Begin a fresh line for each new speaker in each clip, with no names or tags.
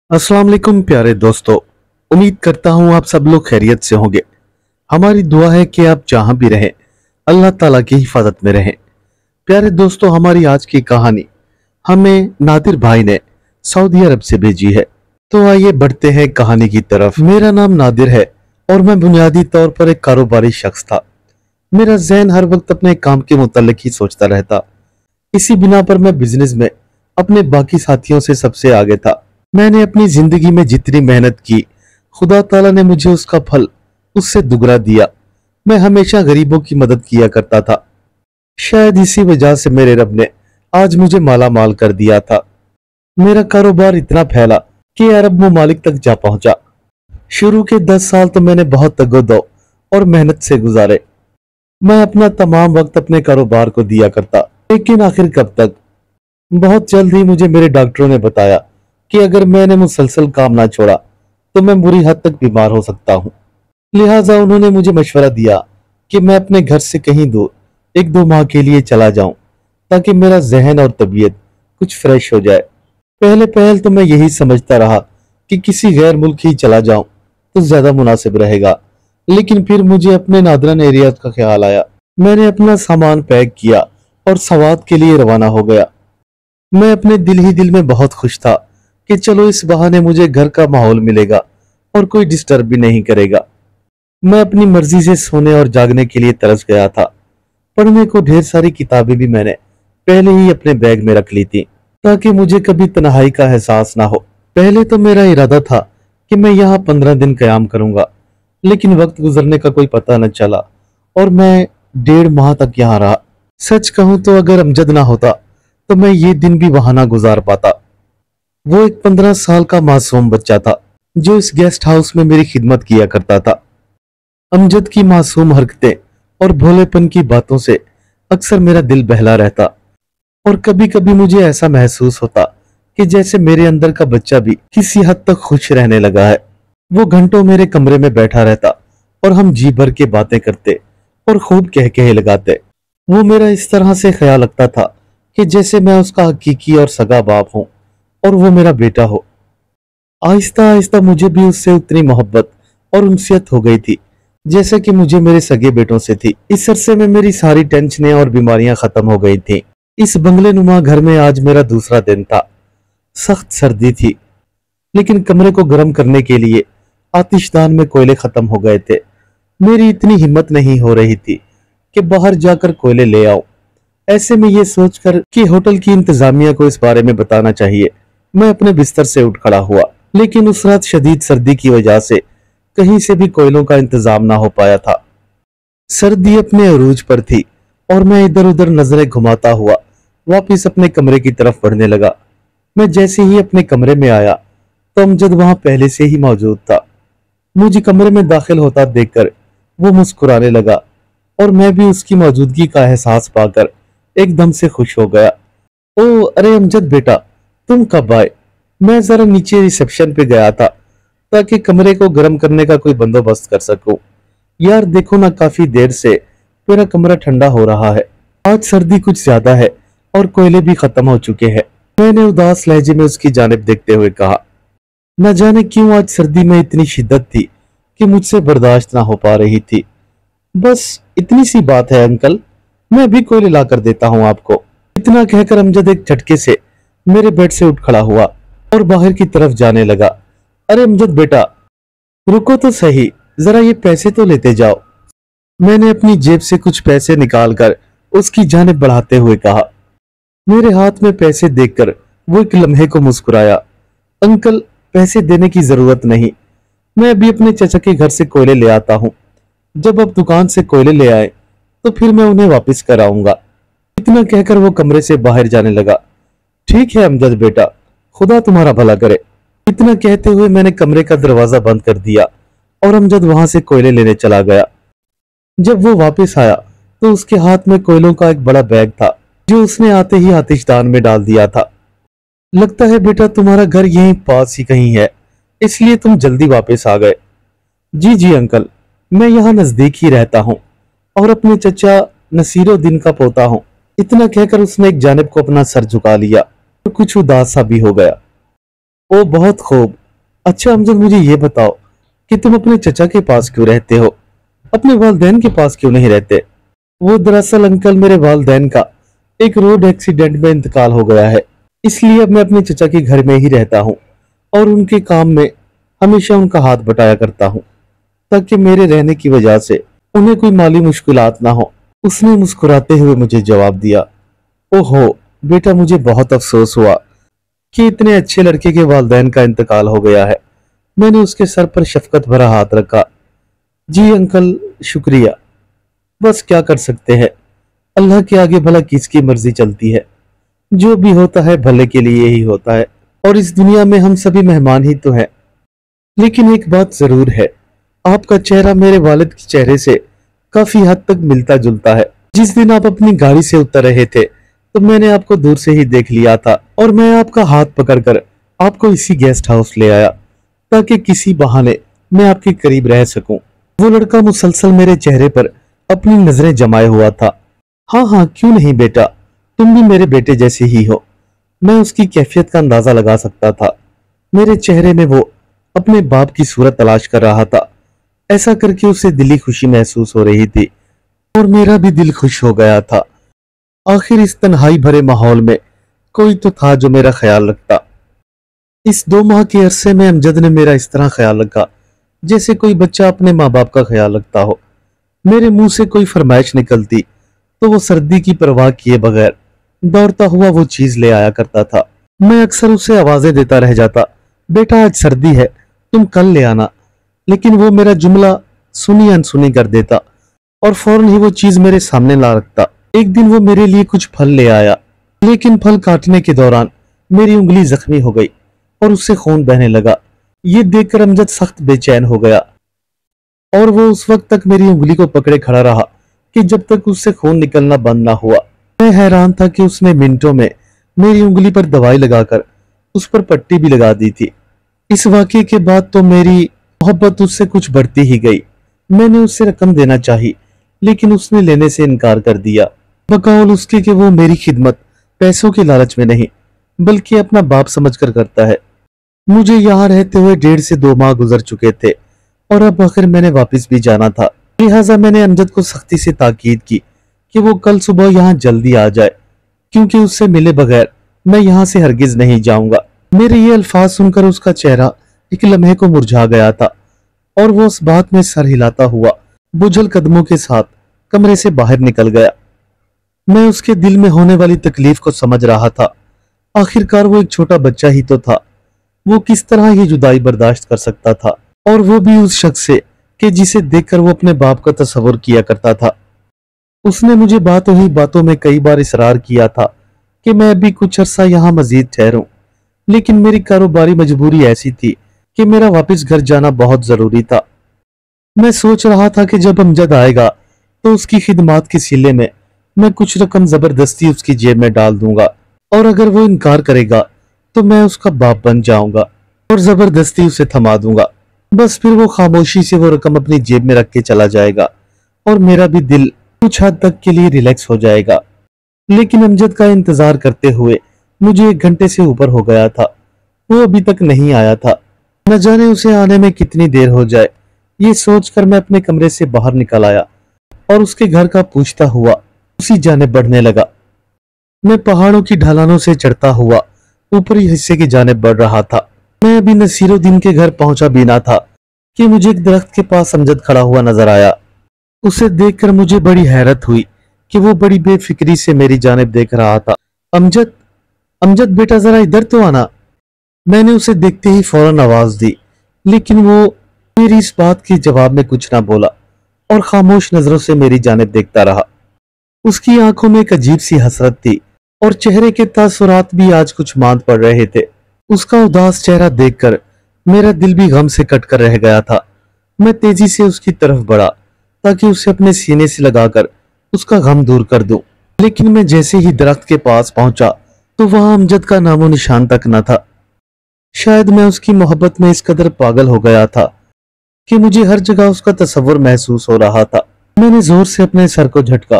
अस्सलाम वालेकुम प्यारे दोस्तों। उम्मीद करता हूँ आप सब लोग खैरियत से होंगे। हमारी दुआ है कि आप जहां भी रहें अल्लाह ताला की हिफाजत में रहें। प्यारे दोस्तों, हमारी आज की कहानी हमें नादिर भाई ने सऊदी अरब से भेजी है। तो आइए बढ़ते हैं कहानी की तरफ। मेरा नाम नादिर है और मैं बुनियादी तौर पर एक कारोबारी शख्स था। मेरा जहन हर वक्त अपने काम के मुताल्लिक ही सोचता रहता। इसी बिना पर मैं बिजनेस में अपने बाकी साथियों से सबसे आगे था। मैंने अपनी जिंदगी में जितनी मेहनत की, खुदा ताला ने मुझे उसका फल उससे दुगना दिया। मैं हमेशा गरीबों की मदद किया करता था। शायद इसी वजह से मेरे रब ने आज मुझे माला माल कर दिया था। मेरा कारोबार इतना फैला कि अरब ममालिक तक जा पहुंचा। शुरू के 10 साल तो मैंने बहुत तगोदो और मेहनत से गुजारे। मैं अपना तमाम वक्त अपने कारोबार को दिया करता, लेकिन आखिर कब तक। बहुत जल्द ही मुझे मेरे डॉक्टरों ने बताया कि अगर मैंने मुसलसल काम ना छोड़ा तो मैं बुरी हद तक बीमार हो सकता हूँ। लिहाजा उन्होंने मुझे मशवरा दिया कि मैं अपने घर से कहीं दूर 1-2 माह के लिए चला जाऊं, ताकि मेरा जहन और तबीयत कुछ फ्रेश हो जाए। पहले पहल तो मैं यही समझता रहा कि किसी गैर मुल्क ही चला जाऊं तो ज्यादा मुनासिब रहेगा, लेकिन फिर मुझे अपने नादरन एरिया का ख्याल आया। मैंने अपना सामान पैक किया और सवात के लिए रवाना हो गया। मैं अपने दिल ही दिल में बहुत खुश था कि चलो इस बहाने मुझे घर का माहौल मिलेगा और कोई डिस्टर्ब भी नहीं करेगा। मैं अपनी मर्जी से सोने और जागने के लिए तरस गया था। पढ़ने को ढेर सारी किताबें भी मैंने पहले ही अपने बैग में रख ली थी, ताकि मुझे कभी तन्हाई का एहसास ना हो। पहले तो मेरा इरादा था कि मैं यहाँ 15 दिन कयाम करूंगा, लेकिन वक्त गुजरने का कोई पता न चला और मैं 1.5 माह तक यहाँ रहा। सच कहूं तो अगर अमजद ना होता तो मैं ये दिन भी वहां ना गुजार पाता। वो एक 15 साल का मासूम बच्चा था जो इस गेस्ट हाउस में मेरी खिदमत किया करता था। अमजद की मासूम हरकतें और भोलेपन की बातों से अक्सर मेरा दिल बहला रहता, और कभी कभी मुझे ऐसा महसूस होता कि जैसे मेरे अंदर का बच्चा भी किसी हद तक खुश रहने लगा है। वो घंटों मेरे कमरे में बैठा रहता और हम जी भर के बातें करते और खूब कह कहे लगाते। वो मेरा इस तरह से ख्याल रखता था कि जैसे मैं उसका हकीकी और सगा बाप हूं और वो मेरा बेटा हो। आहिस्ता आहिस्ता मुझे भी उससे उतनी मोहब्बत और उनसियत हो गई थी जैसे कि मुझे मेरे सगे बेटों से थी। इस अरसे में मेरी सारी टेंशनें और बीमारियां खत्म हो गई थी। इस बंगले नुमा घर में आज मेरा दूसरा दिन था। सख्त सर्दी थी, लेकिन कमरे को गर्म करने के लिए आतिशदान में कोयले खत्म हो गए थे। मेरी इतनी हिम्मत नहीं हो रही थी कि बाहर जाकर कोयले ले आऊं। ऐसे में ये सोचकर कि होटल की इंतजामिया को इस बारे में बताना चाहिए, मैं अपने बिस्तर से उठ खड़ा हुआ। लेकिन उस रात शदीद सर्दी की वजह से कहीं से भी कोयलों का इंतजाम ना हो पाया था। सर्दी अपने अरूज पर थी और मैं इधर उधर नजरें घुमाता हुआ वापिस अपने कमरे की तरफ बढ़ने लगा। मैं जैसे ही अपने कमरे में आया तो अमजद वहां पहले से ही मौजूद था। मुझे कमरे में दाखिल होता देखकर वो मुस्कुराने लगा और मैं भी उसकी मौजूदगी का एहसास पाकर एकदम से खुश हो गया। ओ अरे अमजद बेटा, तुम कब आए? मैं जरा नीचे रिसेप्शन पे गया था ताकि कमरे को गर्म करने का कोई बंदोबस्त कर सकूं। यार देखो ना, काफी देर से मेरा कमरा ठंडा हो रहा है। आज सर्दी कुछ ज्यादा है और कोयले भी खत्म हो चुके हैं। मैंने उदास लहजे में उसकी जानिब देखते हुए कहा। न जाने क्यों आज सर्दी में इतनी शिद्दत थी कि मुझसे बर्दाश्त ना हो पा रही थी। बस इतनी सी बात है अंकल, मैं भी कोयले ला कर देता हूँ आपको। इतना कहकर अमजद एक झटके से मेरे बेड से उठ खड़ा हुआ और बाहर की तरफ जाने लगा। अरे अमजद बेटा, रुको तो सही, जरा ये पैसे तो लेते जाओ। मैंने अपनी जेब से कुछ पैसे निकालकर उसकी जानिब बढ़ाते हुए कहा। मेरे हाथ में पैसे देखकर वो एक लम्हे को मुस्कुराया। अंकल, पैसे देने की जरूरत नहीं, मैं अभी अपने चचा के घर से कोयले ले आता हूँ। जब आप दुकान से कोयले ले आए तो फिर मैं उन्हें वापस कर आऊंगा। इतना कहकर वो कमरे से बाहर जाने लगा। ठीक है अमजद बेटा, खुदा तुम्हारा भला करे। इतना कहते हुए मैंने कमरे का दरवाजा बंद कर दिया और अमजद वहां से कोयले लेने चला गया। जब वो वापस आया तो उसके हाथ में कोयलों का एक बड़ा बैग था जो उसने आते ही आतिशदान में डाल दिया था। लगता है बेटा तुम्हारा घर यहीं पास ही कहीं है, इसलिए तुम जल्दी वापस आ गए। जी जी अंकल, मैं यहाँ नजदीक ही रहता हूँ और अपने चचा नसीरुद्दीन का पोता हूँ। इतना कहकर उसने एक जानिब को अपना सर झुका लिया और कुछ उदास सा भी हो गया। ओ बहुत खूब। अच्छा अमजद, मुझे ये बताओ कि तुम अपने चचा के पास क्यों रहते हो, अपने वालिदैन के पास क्यों नहीं रहते? वो दरअसल अंकल, मेरे वालिदैन का एक रोड एक्सीडेंट में इंतकाल हो गया है, इसलिए अब मैं अपने चचा के घर में ही रहता हूँ और उनके काम में हमेशा उनका हाथ बटाया करता हूँ, ताकि मेरे रहने की वजह से उन्हें कोई माली मुश्किलात ना हो। उसने मुस्कुराते हुए मुझे जवाब दिया, ओहो बेटा, मुझे बहुत अफसोस हुआ कि इतने अच्छे लड़के के वालिदैन का इंतकाल हो गया है। मैंने उसके सर पर शफकत भरा हाथ रखा। जी अंकल, शुक्रिया। बस क्या कर सकते हैं, अल्लाह के आगे भला किसकी मर्जी चलती है। जो भी होता है भले के लिए ही होता है, और इस दुनिया में हम सभी मेहमान ही तो हैं। लेकिन एक बात जरूर है, आपका चेहरा मेरे वालिद के चेहरे से काफी हद तक मिलता जुलता है। जिस दिन आप अपनी गाड़ी से उतर रहे थे तो मैंने आपको दूर से ही देख लिया था, और मैं आपका हाथ पकड़कर आपको इसी गेस्ट हाउस ले आया ताकि किसी बहाने मैं आपके करीब रह सकूं। वो लड़का मुसलसल मेरे चेहरे पर अपनी नजरें जमाए हुआ था। हाँ हाँ, क्यों नहीं बेटा, तुम भी मेरे बेटे जैसे ही हो। मैं उसकी कैफियत का अंदाजा लगा सकता था। मेरे चेहरे में वो अपने बाप की सूरत तलाश कर रहा था। ऐसा करके उसे दिली खुशी महसूस हो रही थी और मेरा भी दिल खुश हो गया था। आखिर इस तन्हाई भरे माहौल में कोई तो था जो मेरा ख्याल रखता। इस 2 माह के अरसे में अमजद ने मेरा इस तरह ख्याल रखा जैसे कोई बच्चा अपने माँ बाप का ख्याल रखता हो। मेरे मुंह से कोई फरमाइश निकलती तो वो सर्दी की परवाह किए बगैर दौड़ता हुआ वो चीज ले आया करता था। मैं अक्सर उसे आवाजें देता रह जाता, बेटा आज सर्दी है, तुम कल ले आना। लेकिन वो मेरा जुमला सुनी अनसुनी कर देता और फौरन ही वो चीज मेरे सामने ला रखता। एक दिन वो मेरे लिए कुछ फल ले आया, लेकिन फल काटने के दौरान मेरी उंगली जख्मी हो गई और उससे खून बहने लगा। ये देखकर अमजद सख्त बेचैन हो गया और वो उस वक्त तक मेरी उंगली को पकड़े खड़ा रहा कि जब तक उससे खून निकलना बंद ना हुआ। मैं हैरान था कि उसने मिनटों में मेरी उंगली पर दवाई लगाकर उस पर पट्टी भी लगा दी थी। इस वाकये के बाद तो मेरी मोहब्बत उससे कुछ बढ़ती ही गई। मैंने उससे रकम देना चाही, लेकिन उसने लेने से इनकार कर दिया, बकौल उसके कि वो मेरी खिदमत पैसों के लालच में नहीं बल्कि अपना बाप समझकर करता है। मुझे यहाँ रहते हुए 1.5 से 2 माह गुजर चुके थे और अब आखिर मैंने वापस भी जाना था। लिहाजा मैंने अमजद को सख्ती से ताकीद की कि वो कल सुबह यहाँ जल्दी आ जाए, क्योंकि उससे मिले बगैर मैं यहाँ से हरगिज नहीं जाऊंगा। मेरे ये अल्फाज सुनकर उसका चेहरा एक लम्हे को मुरझा गया था और वो उस बात में सर हिलाता हुआ बुझल कदमों के साथ कमरे से बाहर निकल गया। मैं उसके दिल में होने वाली तकलीफ को समझ रहा था। आखिरकार वो एक छोटा बच्चा ही तो था। वो किस तरह ये जुदाई बर्दाश्त कर सकता था, और वो भी उस शख्स से कि जिसे देखकर वो अपने बाप का तस्वुर किया करता था। उसने मुझे बातों ही बातों में कई बार इसरार किया था कि मैं अभी कुछ अरसा यहाँ मजीद ठहरूं, लेकिन मेरी कारोबारी मजबूरी ऐसी थी कि मेरा वापस घर जाना बहुत जरूरी था। मैं सोच रहा था कि जब अमजद आएगा तो उसकी खिदमात के सिले में मैं कुछ रकम जबरदस्ती उसकी जेब में डाल दूंगा, और अगर वो इनकार करेगा तो मैं उसका बाप बन जाऊंगा और जबरदस्ती उसे थमा दूंगा। बस फिर वो खामोशी से वो रकम अपनी जेब में रख के चला जाएगा और मेरा भी दिल कुछ हद तक के लिए रिलैक्स हो जाएगा। लेकिन अमजद का इंतजार करते हुए मुझे 1 घंटे से ऊपर हो गया था। वो अभी तक नहीं आया था। न जाने उसे आने में कितनी देर हो जाए। ये सोचकर मैं अपने कमरे से बाहर निकल आया और उसके घर का पूछता हुआ उसी जानिब बढ़ने लगा। मैं पहाड़ों की ढलानों से चढ़ता हुआ ऊपरी हिस्से की जानिब बढ़ रहा था। मैं अभी नसीरुद्दीन के घर पहुंचा भी ना था कि मुझे एक दरख्त के पास अमजद खड़ा हुआ नजर आया। उसे देखकर मुझे बड़ी हैरत हुई कि वो बड़ी बेफिक्री से मेरी जानिब देख रहा था। अमजद, अमजद बेटा जरा इधर तो आना। मैंने उसे देखते ही फौरन आवाज दी, लेकिन वो मेरी इस बात के जवाब में कुछ ना बोला और खामोश नजरों से मेरी जानिब देखता रहा। उसकी आंखों में एक अजीब सी हसरत थी और चेहरे के तासुरात भी आज कुछ मांद पड़ रहे थे। उसका उदास चेहरा देखकर मेरा दिल भी गम से कट कर रह गया था। मैं तेजी से उसकी तरफ बढ़ा ताकि उसे अपने सीने से लगाकर उसका गम दूर कर दूं। लेकिन मैं जैसे ही दरख्त के पास पहुंचा तो वहां अमजद का नामो निशान तक न था। शायद मैं उसकी मोहब्बत में इस कदर पागल हो गया था कि मुझे हर जगह उसका तस्वुर महसूस हो रहा था। मैंने जोर से अपने सर को झटका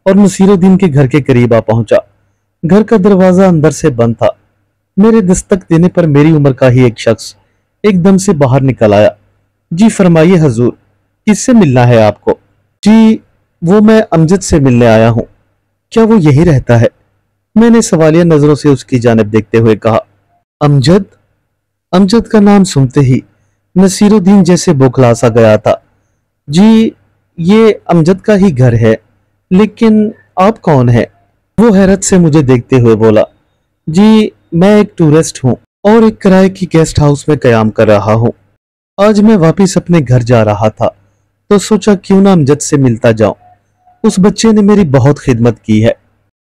और नसीरुद्दीन के घर के करीब आ पहुंचा। घर का दरवाजा अंदर से बंद था मेरे दस्तक देने पर मेरी उम्र का ही एक शख्स एकदम से बाहर निकल आया। जी फरमाइए हजूर, किससे मिलना है आपको? जी वो मैं अमजद से मिलने आया हूँ, क्या वो यही रहता है? मैंने सवालिया नजरों से उसकी जानिब देखते हुए कहा। अमजद? अमजद का नाम सुनते ही नसीरुद्दीन जैसे बौखला सा गया था। जी ये अमजद का ही घर है, लेकिन आप कौन है? वो हैरत से मुझे देखते हुए बोला। जी मैं एक टूरिस्ट हूँ और एक किराए की गेस्ट हाउस में कयाम कर रहा हूँ। आज मैं वापिस अपने घर जा रहा था तो सोचा क्यों ना अमजद से मिलता जाऊं। उस बच्चे ने मेरी बहुत खिदमत की है,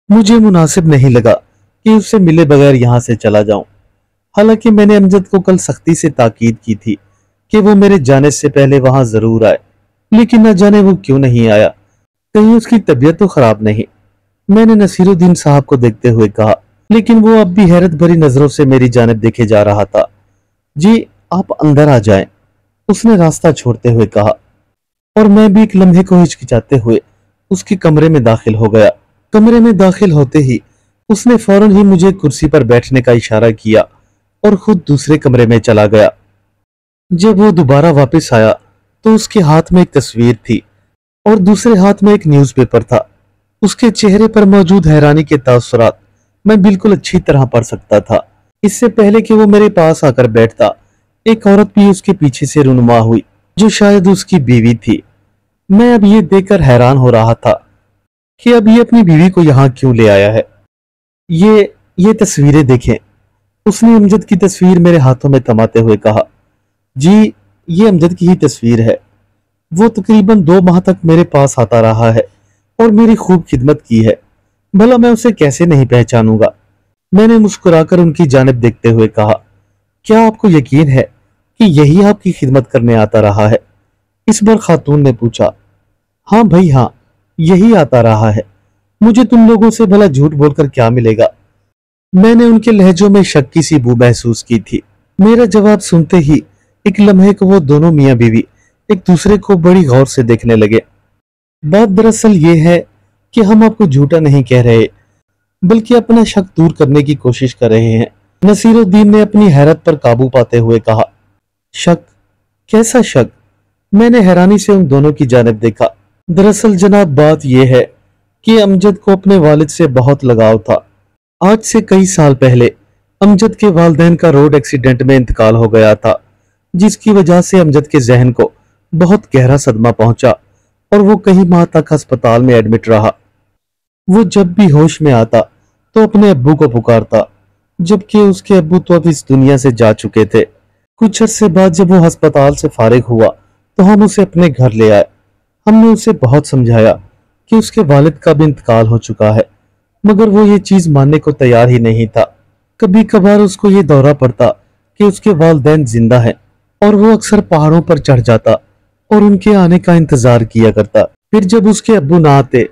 मुझे मुनासिब नहीं लगा कि उससे मिले बगैर यहाँ से चला जाऊं। हालांकि मैंने अमजद को कल सख्ती से ताकीद की थी कि वो मेरे जाने से पहले वहां जरूर आए, लेकिन न जाने वो क्यों नहीं आया। कहीं उसकी तबीयत तो खराब नहीं? मैंने नसीरुद्दीन साहब को देखते हुए कहा, लेकिन वो अब भी हैरत भरी नजरों से मेरी जानिब देखे जा रहा था। जी आप अंदर आ जाएं, उसने रास्ता छोड़ते हुए कहा, और मैं भी एक लम्हे को हिचकिचाते हुए उसके कमरे में दाखिल हो गया। कमरे में दाखिल होते ही उसने फौरन ही मुझे कुर्सी पर बैठने का इशारा किया और खुद दूसरे कमरे में चला गया। जब वो दोबारा वापस आया तो उसके हाथ में एक तस्वीर थी और दूसरे हाथ में एक न्यूज़पेपर था। उसके चेहरे पर मौजूद हैरानी के तासुरात मैं बिल्कुल अच्छी तरह पढ़ सकता था। इससे पहले कि वो मेरे पास आकर बैठता, एक औरत भी उसके पीछे से रुनुमा हुई, जो शायद उसकी बीवी थी। मैं अब ये देखकर हैरान हो रहा था कि अब ये अपनी बीवी को यहाँ क्यों ले आया है। ये तस्वीरें देखें, उसने अमजद की तस्वीर मेरे हाथों में थमाते हुए कहा। जी ये अमजद की ही तस्वीर है। वो तकरीबन 2 माह तक मेरे पास आता रहा है और मेरी खूब खिदमत की है, भला मैं उसे कैसे नहीं पहचानूंगा। मैंने मुस्कुराकर उनकी जानिब देखते हुए कहा, क्या आपको यकीन है कि यही आपकी खिदमत करने आता रहा है? इस बार खातून ने पूछा। हाँ भाई हाँ, यही आता रहा है, मुझे तुम लोगों से भला झूठ बोलकर क्या मिलेगा? मैंने उनके लहजों में शक की सी बू महसूस की थी। मेरा जवाब सुनते ही एक लम्हे को वो दोनों मियाँ बीवी एक दूसरे को बड़ी गौर से देखने लगे। बात दरअसल ये है कि हम आपको झूठा नहीं कह रहे, बल्कि अपना शक दूर करने की कोशिश कर रहे हैं। नसीरुद्दीन ने अपनी हैरत पर काबू पाते हुए कहा। शक? कैसा शक? मैंने हैरानी से उन दोनों की जानिब देखा। दरअसल जनाब बात यह है कि अमजद को अपने वालिद से बहुत लगाव था। आज से कई साल पहले अमजद के वालिदैन का रोड एक्सीडेंट में इंतकाल हो गया था, जिसकी वजह से अमजद के जहन को बहुत गहरा सदमा पहुंचा और वो कई माह तक अस्पताल में एडमिट रहा। वो जब भी होश में आता तो अपने अब्बू को पुकारता, जबकि उसके अब्बू तो अब इस दुनिया से जा चुके थे। कुछ अरसे बाद जब वो अस्पताल से फारिग हुआ तो हम उसे अपने घर ले आए। हमने उसे बहुत समझाया कि उसके वालिद का भी इंतकाल हो चुका है, मगर वो ये चीज मानने को तैयार ही नहीं था। कभी कभार उसको ये दौरा पड़ता कि उसके वालिदैन जिंदा हैं और वो अक्सर पहाड़ों पर चढ़ जाता और उनके आने का इंतजार किया करता। फिर जब उसके अब्बू ना आते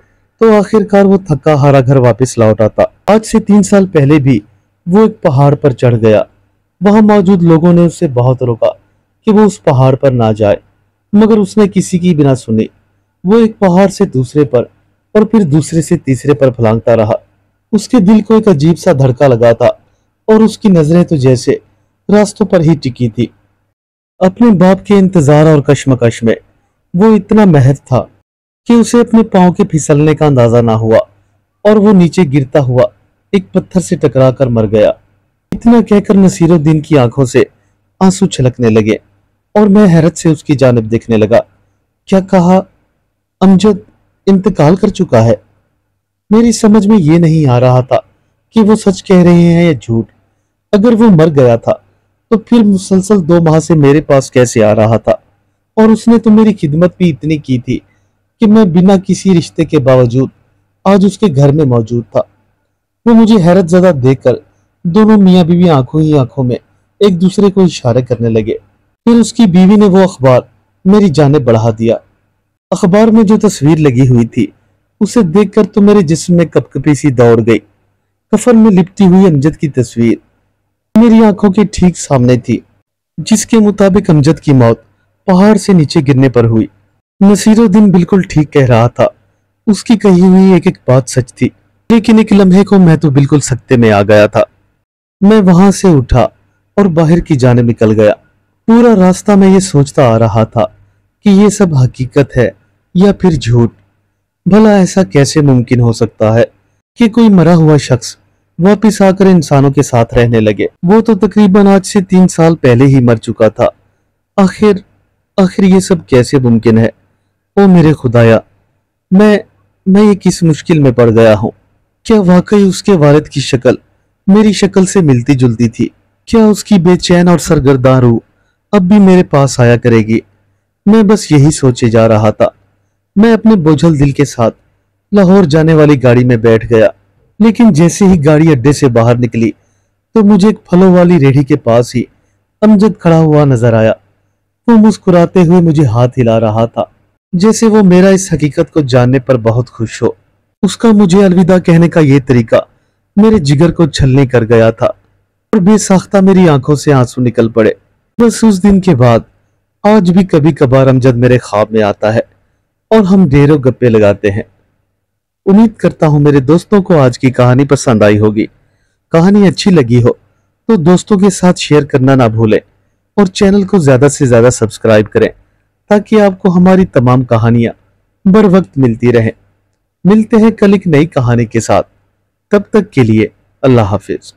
तो आखिरकार वो थका हारा घर वापस लौट आता। आज से 3 साल पहले भी वो एक पहाड़ पर चढ़ गया। वहां मौजूद लोगों ने उससे बहुत रोका कि वो उस पहाड़ पर ना जाए, मगर उसने किसी की बिना सुनी। वो एक पहाड़ से दूसरे पर और फिर दूसरे से तीसरे पर फलांगता रहा। उसके दिल को एक अजीब सा धड़का लगा था और उसकी नजरें तो जैसे रास्तों पर ही टिकी थी। अपने बाप के इंतजार और कश्मकश में वो इतना महव था कि उसे अपने पांव के फिसलने का अंदाजा ना हुआ और वो नीचे गिरता हुआ एक पत्थर से टकरा कर मर गया। इतना कहकर नसीरुद्दीन की आंखों से आंसू छलकने लगे और मैं हैरत से उसकी जानिब देखने लगा। क्या कहा? अमजद इंतकाल कर चुका है? मेरी समझ में ये नहीं आ रहा था कि वो सच कह रहे हैं या झूठ। अगर वो मर गया था तो फिर मुसलसल 2 माह से मेरे पास कैसे आ रहा था? और उसने तो मेरी खिदमत भी इतनी की थी कि मैं बिना किसी रिश्ते के बावजूद आज उसके घर में मौजूद था। वो मुझे हैरत ज़दा देखकर दोनों मियाँ बीवी आंखों ही आंखों में एक दूसरे को इशारे करने लगे। फिर उसकी बीवी ने वो अखबार मेरी जानिब बढ़ा दिया। अखबार में जो तस्वीर लगी हुई थी उसे देखकर तो मेरे जिस्म में कपकपी सी दौड़ गई। कफन में लिपटी हुई अमजद की तस्वीर मेरी आंखों के ठीक सामने थी, जिसके मुताबिक अमजद की मौत पहाड़ से नीचे गिरने पर हुई। नसीरुद्दीन बिल्कुल ठीक कह रहा था। उसकी कही हुई एक एक बात सच थी, लेकिन एक लम्हे को मैं तो बिल्कुल सकते में आ गया था। मैं वहां से उठा और बाहर की जाने निकल गया। पूरा रास्ता मैं ये सोचता आ रहा था कि ये सब हकीकत है या फिर झूठ। भला ऐसा कैसे मुमकिन हो सकता है कि कोई मरा हुआ शख्स वापिस आकर इंसानों के साथ रहने लगे। वो तो तकरीबन आज से 3 साल पहले ही मर चुका था। आखिर आखिर ये सब कैसे मुमकिन है? ओ मेरे खुदाया, मैं ये किस मुश्किल में पड़ गया हूँ। क्या वाकई उसके वालिद की शक्ल मेरी शक्ल से मिलती जुलती थी? क्या उसकी बेचैन और सरगर्दा रूह अब भी मेरे पास आया करेगी? मैं बस यही सोचे जा रहा था। मैं अपने बोझल दिल के साथ लाहौर जाने वाली गाड़ी में बैठ गया, लेकिन जैसे ही गाड़ी अड्डे से बाहर निकली तो मुझे एक फलों वाली रेहड़ी के पास ही अमजद खड़ा हुआ नजर आया। वो मुस्कुराते हुए मुझे हाथ हिला रहा था, जैसे वो मेरा इस हकीकत को जानने पर बहुत खुश हो। उसका मुझे अलविदा कहने का ये तरीका मेरे जिगर को छलनी कर गया था और बेसाख्ता मेरी आंखों से आंसू निकल पड़े। बस उस दिन के बाद आज भी कभी कभार अमजद मेरे ख्वाब में आता है और हम ढेरों गप्पे लगाते हैं। उम्मीद करता हूं मेरे दोस्तों को आज की कहानी पसंद आई होगी। कहानी अच्छी लगी हो तो दोस्तों के साथ शेयर करना ना भूलें और चैनल को ज्यादा से ज्यादा सब्सक्राइब करें ताकि आपको हमारी तमाम कहानियां बर वक्त मिलती रहें। मिलते हैं कल एक नई कहानी के साथ। तब तक के लिए अल्लाह हाफिज।